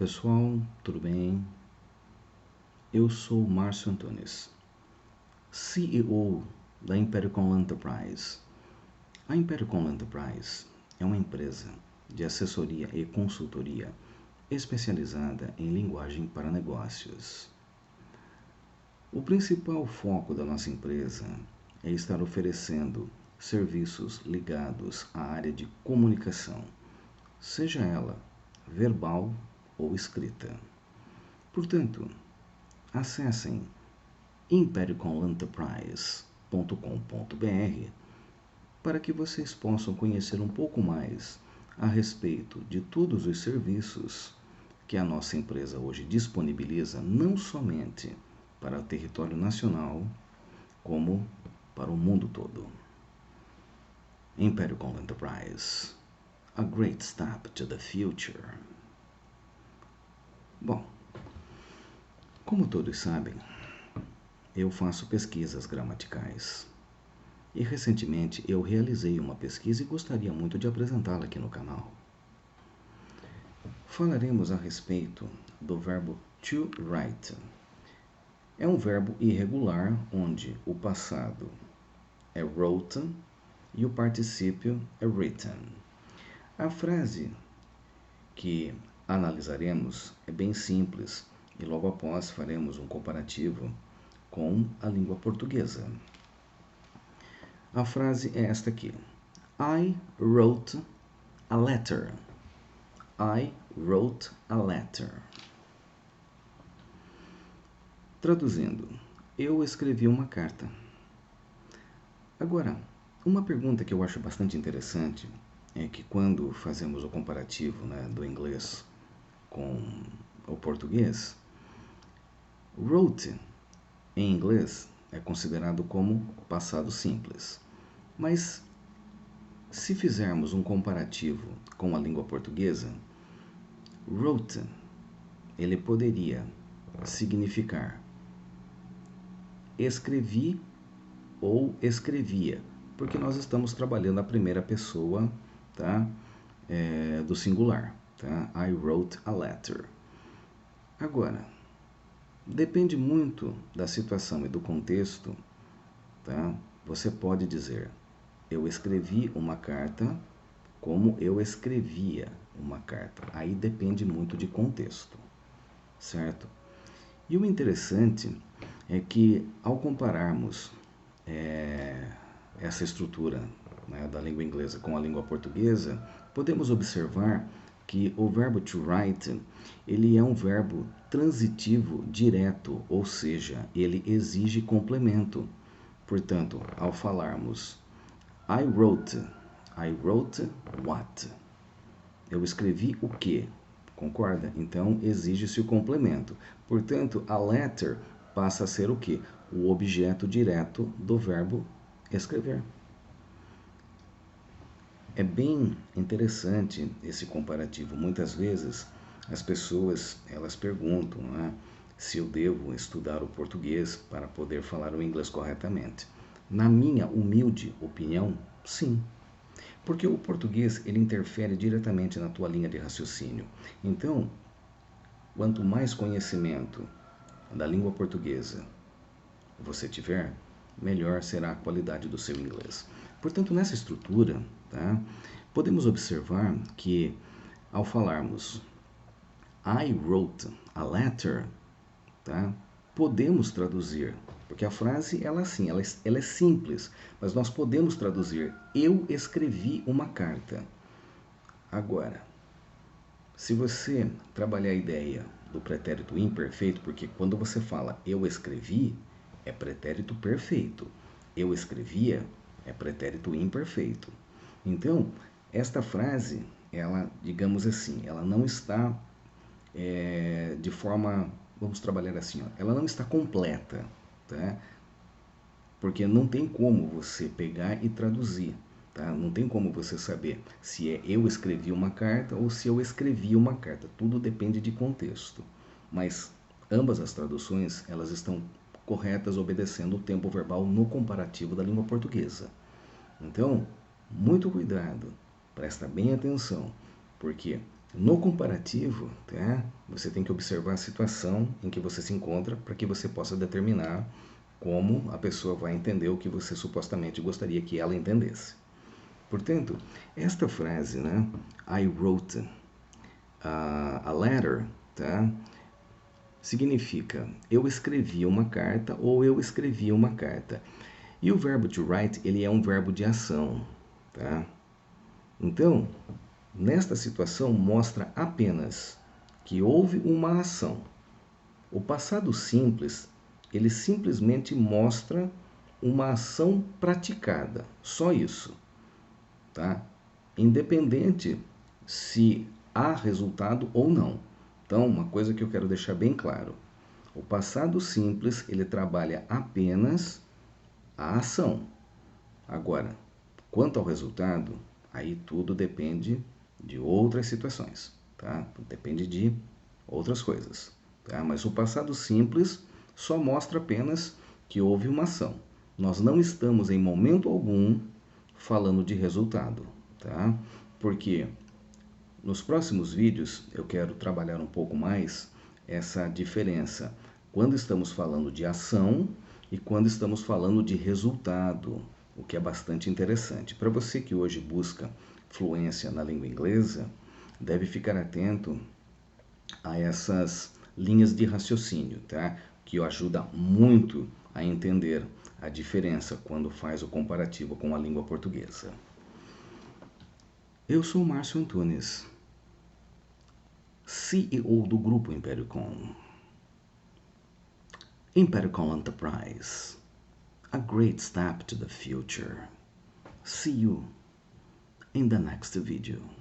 Pessoal, tudo bem? Eu sou Márcio Antunes, CEO da Impericon Enterprise. A Impericon Enterprise é uma empresa de assessoria e consultoria especializada em linguagem para negócios. O principal foco da nossa empresa é estar oferecendo serviços ligados à área de comunicação, seja ela verbal ou escrita. Portanto, acessem impericolenterprise.com.br para que vocês possam conhecer um pouco mais a respeito de todos os serviços que a nossa empresa hoje disponibiliza, não somente para o território nacional, como para o mundo todo. Impericon Enterprise, a great step to the future. Bom, como todos sabem, eu faço pesquisas gramaticais. E recentemente eu realizei uma pesquisa e gostaria muito de apresentá-la aqui no canal. Falaremos a respeito do verbo to write. É um verbo irregular onde o passado é wrote e o particípio é written. A frase que analisaremos é bem simples e logo após faremos um comparativo com a língua portuguesa. A frase é esta aqui. I wrote a letter. I wrote a letter. Traduzindo, eu escrevi uma carta. Agora, uma pergunta que eu acho bastante interessante é que quando fazemos o comparativo, do inglês com o português, wrote em inglês é considerado como passado simples. Mas se fizermos um comparativo com a língua portuguesa, wrote, ele poderia significar escrevi ou escrevia, porque nós estamos trabalhando a primeira pessoa, tá? Do singular, tá? I wrote a letter. Agora, depende muito da situação e do contexto, tá? Você pode dizer, eu escrevi uma carta, como eu escrevia uma carta. Aí depende muito de contexto, certo? E o interessante é que, ao compararmos essa estrutura da língua inglesa com a língua portuguesa, podemos observar que o verbo to write, ele é um verbo transitivo direto, ou seja, ele exige complemento. Portanto, ao falarmos I wrote what? Eu escrevi o quê? Concorda? Então, exige-se o complemento. Portanto, a letter passa a ser o quê? O objeto direto do verbo escrever. É bem interessante esse comparativo. Muitas vezes as pessoas elas perguntam se eu devo estudar o português para poder falar o inglês corretamente. Na minha humilde opinião, sim. Porque o português ele interfere diretamente na tua linha de raciocínio. Então, quanto mais conhecimento da língua portuguesa você tiver, melhor será a qualidade do seu inglês. Portanto, nessa estrutura, podemos observar que, ao falarmos I wrote a letter, podemos traduzir, porque a frase ela é simples, mas nós podemos traduzir eu escrevi uma carta. Agora, se você trabalhar a ideia do pretérito imperfeito, porque quando você fala eu escrevi, é pretérito perfeito. Eu escrevia é pretérito imperfeito. Então, esta frase, ela, digamos assim, ela não está de forma, vamos trabalhar assim, ela não está completa, tá? Porque não tem como você pegar e traduzir, tá? Não tem como você saber se é eu escrevi uma carta ou se eu escrevi uma carta. Tudo depende de contexto. Mas ambas as traduções, elas estão corretas obedecendo o tempo verbal no comparativo da língua portuguesa. Então, muito cuidado, presta bem atenção, porque No comparativo, tá? Você tem que observar a situação em que você se encontra para que você possa determinar como a pessoa vai entender o que você supostamente gostaria que ela entendesse. Portanto, esta frase, né? I wrote a letter, tá? Significa eu escrevi uma carta ou eu escrevi uma carta. E o verbo to write, ele é um verbo de ação, tá? Então, nesta situação mostra apenas que houve uma ação. O passado simples, ele simplesmente mostra uma ação praticada, só isso, tá? Independente se há resultado ou não. Então, uma coisa que eu quero deixar bem claro, o passado simples, ele trabalha apenas a ação. Agora, quanto ao resultado, aí tudo depende de outras situações, tá? Depende de outras coisas, tá? Mas o passado simples só mostra apenas que houve uma ação. Nós não estamos em momento algum falando de resultado, tá? Porque nos próximos vídeos eu quero trabalhar um pouco mais essa diferença quando estamos falando de ação e quando estamos falando de resultado, o que é bastante interessante. Para você que hoje busca fluência na língua inglesa, deve ficar atento a essas linhas de raciocínio, tá? Que ajuda muito a entender a diferença quando faz o comparativo com a língua portuguesa. Eu sou Márcio Antunes, CEO do Grupo Impericon. Impericon Enterprise, a great step to the future. See you in the next video.